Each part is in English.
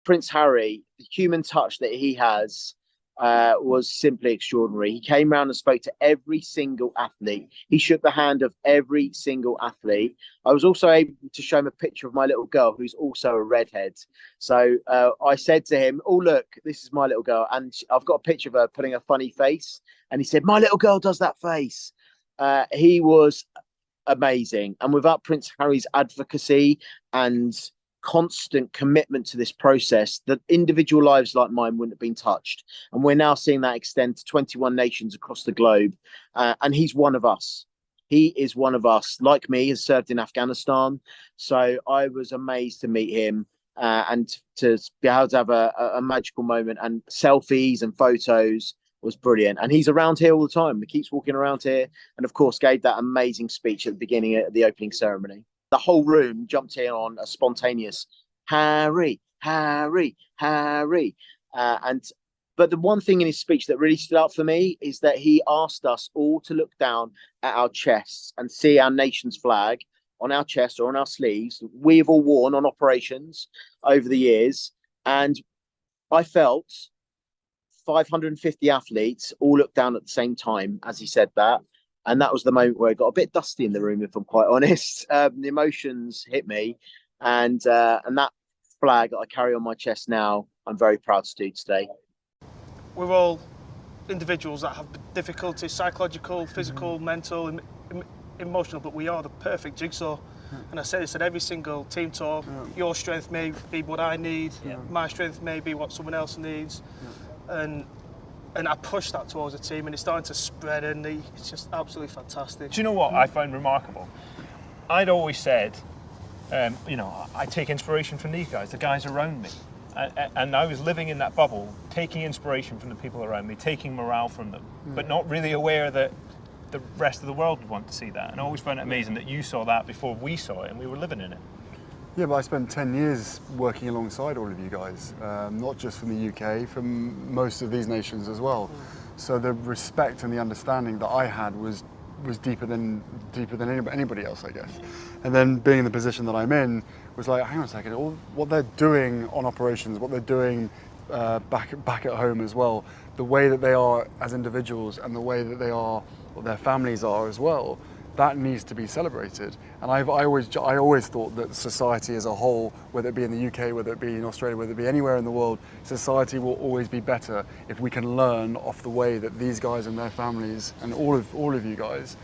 Prince Harry, the human touch that he has was simply extraordinary. He came around and spoke to every single athlete. He shook the hand of every single athlete. I was also able to show him a picture of my little girl, who's also a redhead. So I said to him, "Oh, look, this is my little girl." And I've got a picture of her putting a funny face. And he said, "My little girl does that face." He was amazing. And without Prince Harry's advocacy and constant commitment to this process, that individual lives like mine wouldn't have been touched. And we're now seeing that extend to 21 nations across the globe. And he's one of us. He is one of us. Like me, has served in Afghanistan. So I was amazed to meet him and to be able to have a magical moment, and selfies and photos was brilliant. And he's around here all the time. He keeps walking around here, and of course gave that amazing speech at the beginning of the opening ceremony. The whole room jumped in on a spontaneous Harry, Harry, Harry. But the one thing in his speech that really stood out for me is that he asked us all to look down at our chests and see our nation's flag on our chest or on our sleeves. We have all worn on operations over the years. And I felt 550 athletes all looked down at the same time as he said that. And that was the moment where it got a bit dusty in the room, if I'm quite honest. The emotions hit me, and that flag that I carry on my chest now, I'm very proud to do today. We're all individuals that have difficulties, psychological, physical, mental, emotional, but we are the perfect jigsaw. And I say this at every single team talk. Your strength may be what I need, my strength may be what someone else needs. And I push that towards the team, and it's starting to spread, and it's just absolutely fantastic. Do you know what I find remarkable? I'd always said, I take inspiration from these guys, the guys around me. And I was living in that bubble, taking inspiration from the people around me, taking morale from them, but not really aware that the rest of the world would want to see that. And I always found it amazing that you saw that before we saw it, and we were living in it. Yeah, but I spent 10 years working alongside all of you guys, not just from the UK, from most of these nations as well. So the respect and the understanding that I had was deeper than anybody else, I guess. And then being in the position that I'm in was like, hang on a second, all what they're doing on operations, what they're doing back at home as well, the way that they are as individuals and the way that they are, what their families are as well, that needs to be celebrated. And I always thought that society as a whole, whether it be in the UK, whether it be in Australia, whether it be anywhere in the world, society will always be better if we can learn off the way that these guys and their families and all of you guys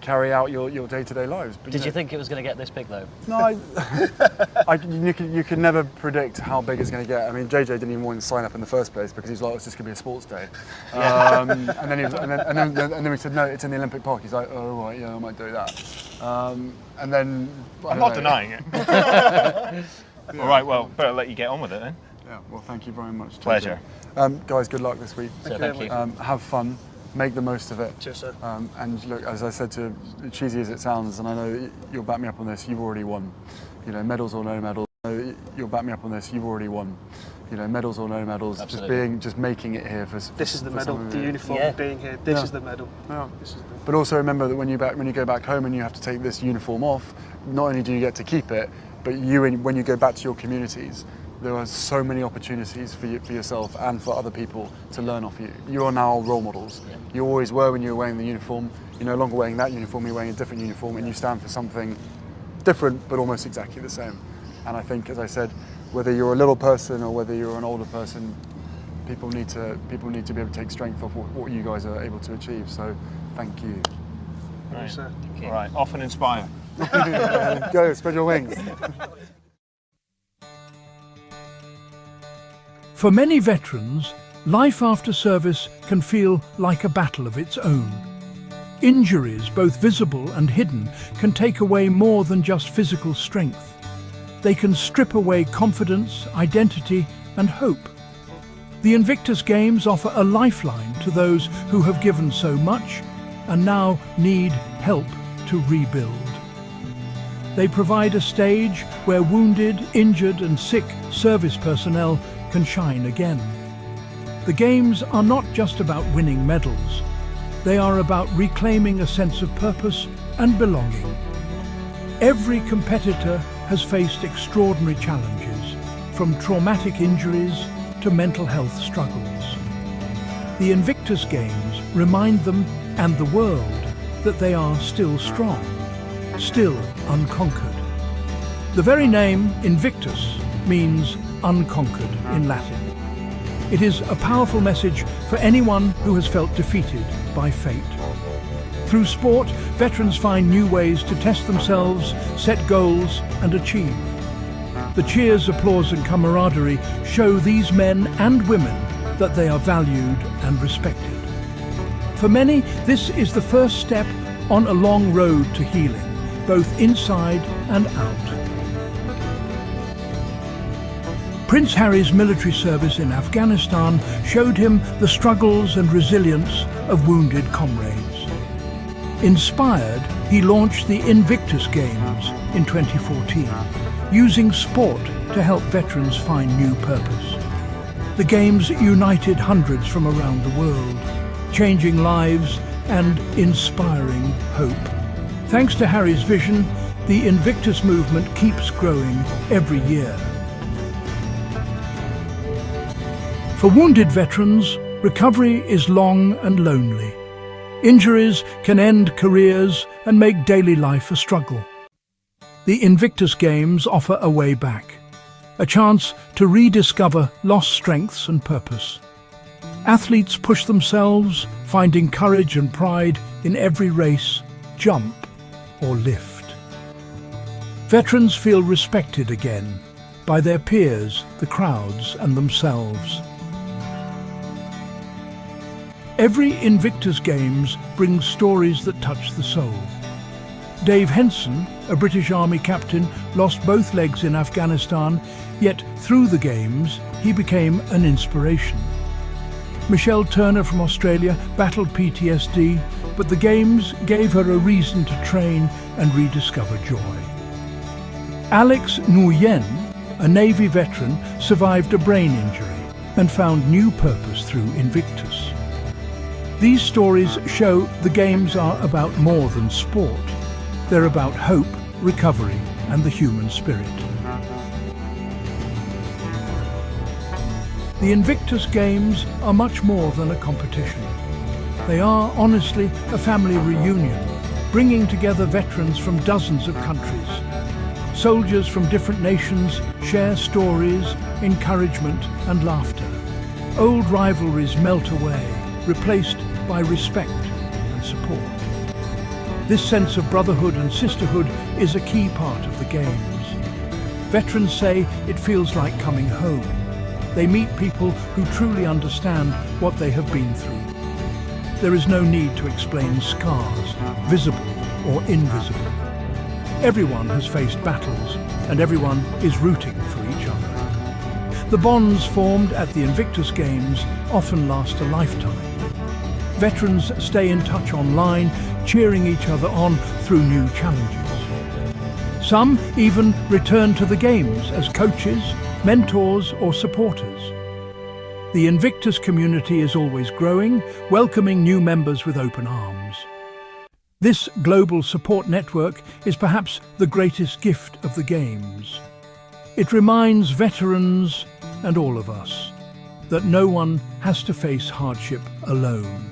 carry out your day-to-day lives. But, Did you think it was going to get this big though? No, you can never predict how big it's going to get. I mean, JJ didn't even want to sign up in the first place because he's like, it's just going to be a sports day. And then we said, no, it's in the Olympic Park. He's like, oh, right, yeah, I might do that. And then I'm not denying it. All right, well, better let you get on with it then. Yeah, well, thank you very much. Pleasure. Guys, good luck this week. Thank you. Have fun. Make the most of it. Cheers, sir. And look, as I said, to cheesy as it sounds, and I know you'll back me up on this, you've already won. Medals or no medals, you'll back me up on this, you've already won. Medals or no medals, Absolutely. just making it here for. This is the medal, the uniform being here. This is the medal. Yeah. But also remember that when you go back home and you have to take this uniform off, not only do you get to keep it, but when you go back to your communities, there are so many opportunities for yourself and for other people to learn off you. You are now role models. Yeah. You always were when you were wearing the uniform. You're no longer wearing that uniform, you're wearing a different uniform, and you stand for something different but almost exactly the same. And I think, as I said, whether you're a little person or whether you're an older person, people need to be able to take strength off what you guys are able to achieve. So thank you. Right. Thank you. All right, off and inspire. Go, spread your wings. For many veterans, life after service can feel like a battle of its own. Injuries, both visible and hidden, can take away more than just physical strength. They can strip away confidence, identity, and hope. The Invictus Games offer a lifeline to those who have given so much and now need help to rebuild. They provide a stage where wounded, injured, and sick service personnel can shine again. The Games are not just about winning medals. They are about reclaiming a sense of purpose and belonging. Every competitor has faced extraordinary challenges, from traumatic injuries to mental health struggles. The Invictus Games remind them and the world that they are still strong, still unconquered. The very name Invictus means unconquered in Latin. It is a powerful message for anyone who has felt defeated by fate. Through sport, veterans find new ways to test themselves, set goals and achieve. The cheers, applause and camaraderie show these men and women that they are valued and respected. For many, this is the first step on a long road to healing, both inside and out. Prince Harry's military service in Afghanistan showed him the struggles and resilience of wounded comrades. Inspired, he launched the Invictus Games in 2014, using sport to help veterans find new purpose. The Games united hundreds from around the world, changing lives and inspiring hope. Thanks to Harry's vision, the Invictus movement keeps growing every year. For wounded veterans, recovery is long and lonely. Injuries can end careers and make daily life a struggle. The Invictus Games offer a way back, a chance to rediscover lost strengths and purpose. Athletes push themselves, finding courage and pride in every race, jump or lift. Veterans feel respected again by their peers, the crowds and themselves. Every Invictus Games brings stories that touch the soul. Dave Henson, a British Army captain, lost both legs in Afghanistan, yet through the Games he became an inspiration. Michelle Turner from Australia battled PTSD, but the Games gave her a reason to train and rediscover joy. Alex Nguyen, a Navy veteran, survived a brain injury and found new purpose through Invictus. These stories show the Games are about more than sport. They're about hope, recovery, and the human spirit. The Invictus Games are much more than a competition. They are, honestly, a family reunion, bringing together veterans from dozens of countries. Soldiers from different nations share stories, encouragement, and laughter. Old rivalries melt away, replaced by respect and support. This sense of brotherhood and sisterhood is a key part of the Games. Veterans say it feels like coming home. They meet people who truly understand what they have been through. There is no need to explain scars, visible or invisible. Everyone has faced battles, and everyone is rooting for each other. The bonds formed at the Invictus Games often last a lifetime. Veterans stay in touch online, cheering each other on through new challenges. Some even return to the Games as coaches, mentors or supporters. The Invictus community is always growing, welcoming new members with open arms. This global support network is perhaps the greatest gift of the Games. It reminds veterans and all of us that no one has to face hardship alone.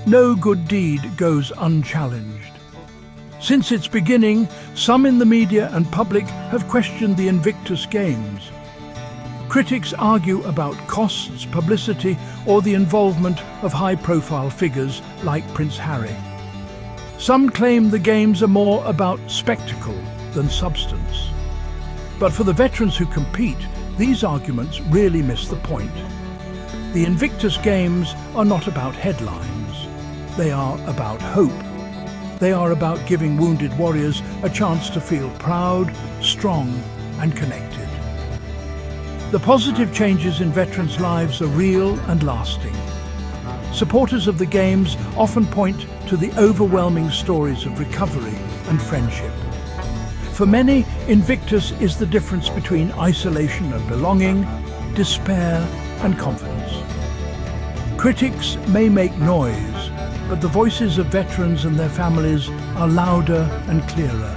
No good deed goes unchallenged. Since its beginning, some in the media and public have questioned the Invictus Games. Critics argue about costs, publicity, or the involvement of high-profile figures like Prince Harry. Some claim the Games are more about spectacle than substance. But for the veterans who compete, these arguments really miss the point. The Invictus Games are not about headlines. They are about hope. They are about giving wounded warriors a chance to feel proud, strong, and connected. The positive changes in veterans' lives are real and lasting. Supporters of the Games often point to the overwhelming stories of recovery and friendship. For many, Invictus is the difference between isolation and belonging, despair and confidence. Critics may make noise, but the voices of veterans and their families are louder and clearer.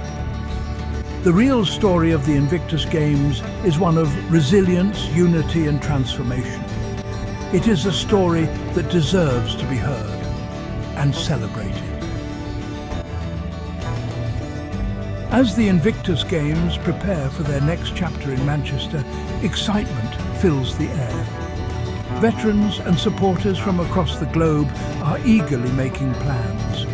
The real story of the Invictus Games is one of resilience, unity and transformation. It is a story that deserves to be heard and celebrated. As the Invictus Games prepare for their next chapter in Manchester, excitement fills the air. Veterans and supporters from across the globe are eagerly making plans.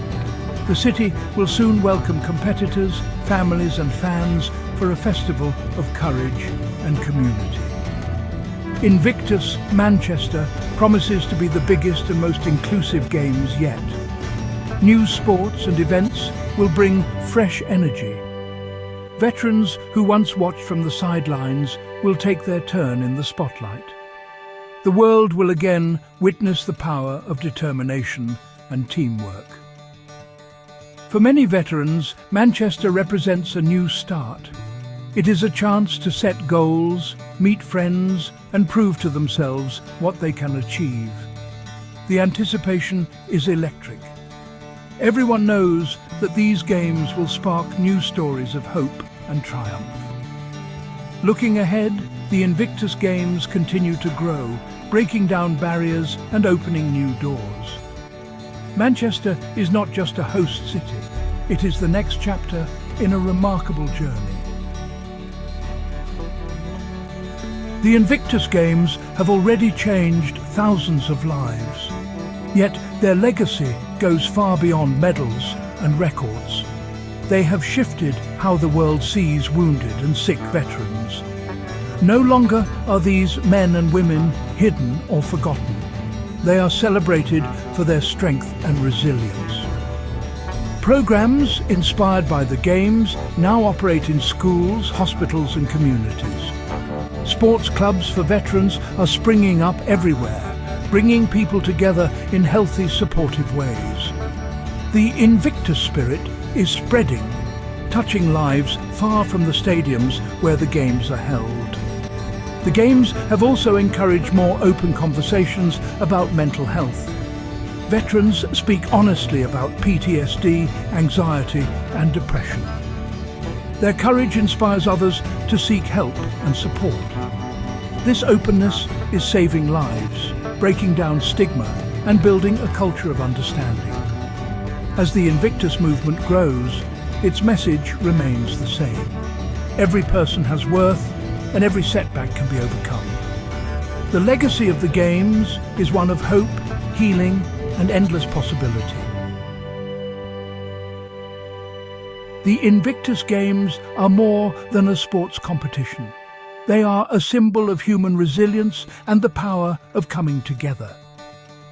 The city will soon welcome competitors, families and fans for a festival of courage and community. Invictus Manchester promises to be the biggest and most inclusive games yet. New sports and events will bring fresh energy. Veterans who once watched from the sidelines will take their turn in the spotlight. The world will again witness the power of determination and teamwork. For many veterans, Manchester represents a new start. It is a chance to set goals, meet friends, and prove to themselves what they can achieve. The anticipation is electric. Everyone knows that these games will spark new stories of hope and triumph. Looking ahead, the Invictus Games continue to grow, breaking down barriers and opening new doors. Manchester is not just a host city, it is the next chapter in a remarkable journey. The Invictus Games have already changed thousands of lives, yet their legacy goes far beyond medals and records. They have shifted how the world sees wounded and sick veterans. No longer are these men and women hidden or forgotten. They are celebrated for their strength and resilience. Programs inspired by the Games now operate in schools, hospitals and communities. Sports clubs for veterans are springing up everywhere, bringing people together in healthy, supportive ways. The Invictus spirit is spreading, touching lives far from the stadiums where the Games are held. The Games have also encouraged more open conversations about mental health. Veterans speak honestly about PTSD, anxiety and depression. Their courage inspires others to seek help and support. This openness is saving lives, breaking down stigma and building a culture of understanding. As the Invictus movement grows, its message remains the same. Every person has worth and every setback can be overcome. The legacy of the Games is one of hope, healing and endless possibility. The Invictus Games are more than a sports competition. They are a symbol of human resilience and the power of coming together.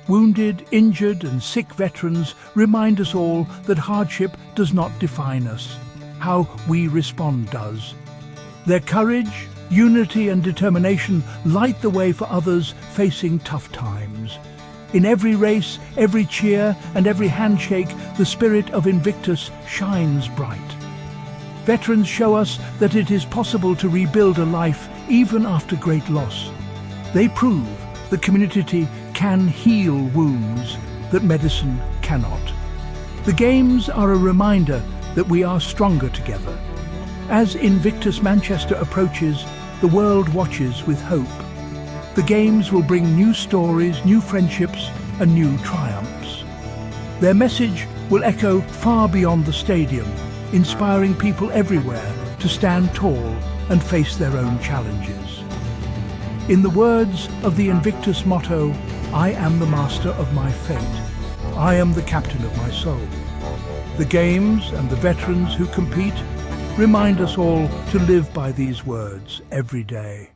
Wounded, injured and sick veterans remind us all that hardship does not define us. How we respond does. Their courage, unity and determination light the way for others facing tough times. In every race, every cheer and every handshake, the spirit of Invictus shines bright. Veterans show us that it is possible to rebuild a life even after great loss. They prove the community can heal wounds that medicine cannot. The Games are a reminder that we are stronger together. As Invictus Manchester approaches, the world watches with hope. The Games will bring new stories, new friendships and new triumphs. Their message will echo far beyond the stadium, inspiring people everywhere to stand tall and face their own challenges. In the words of the Invictus motto, "I am the master of my fate. I am the captain of my soul." The Games and the veterans who compete remind us all to live by these words every day.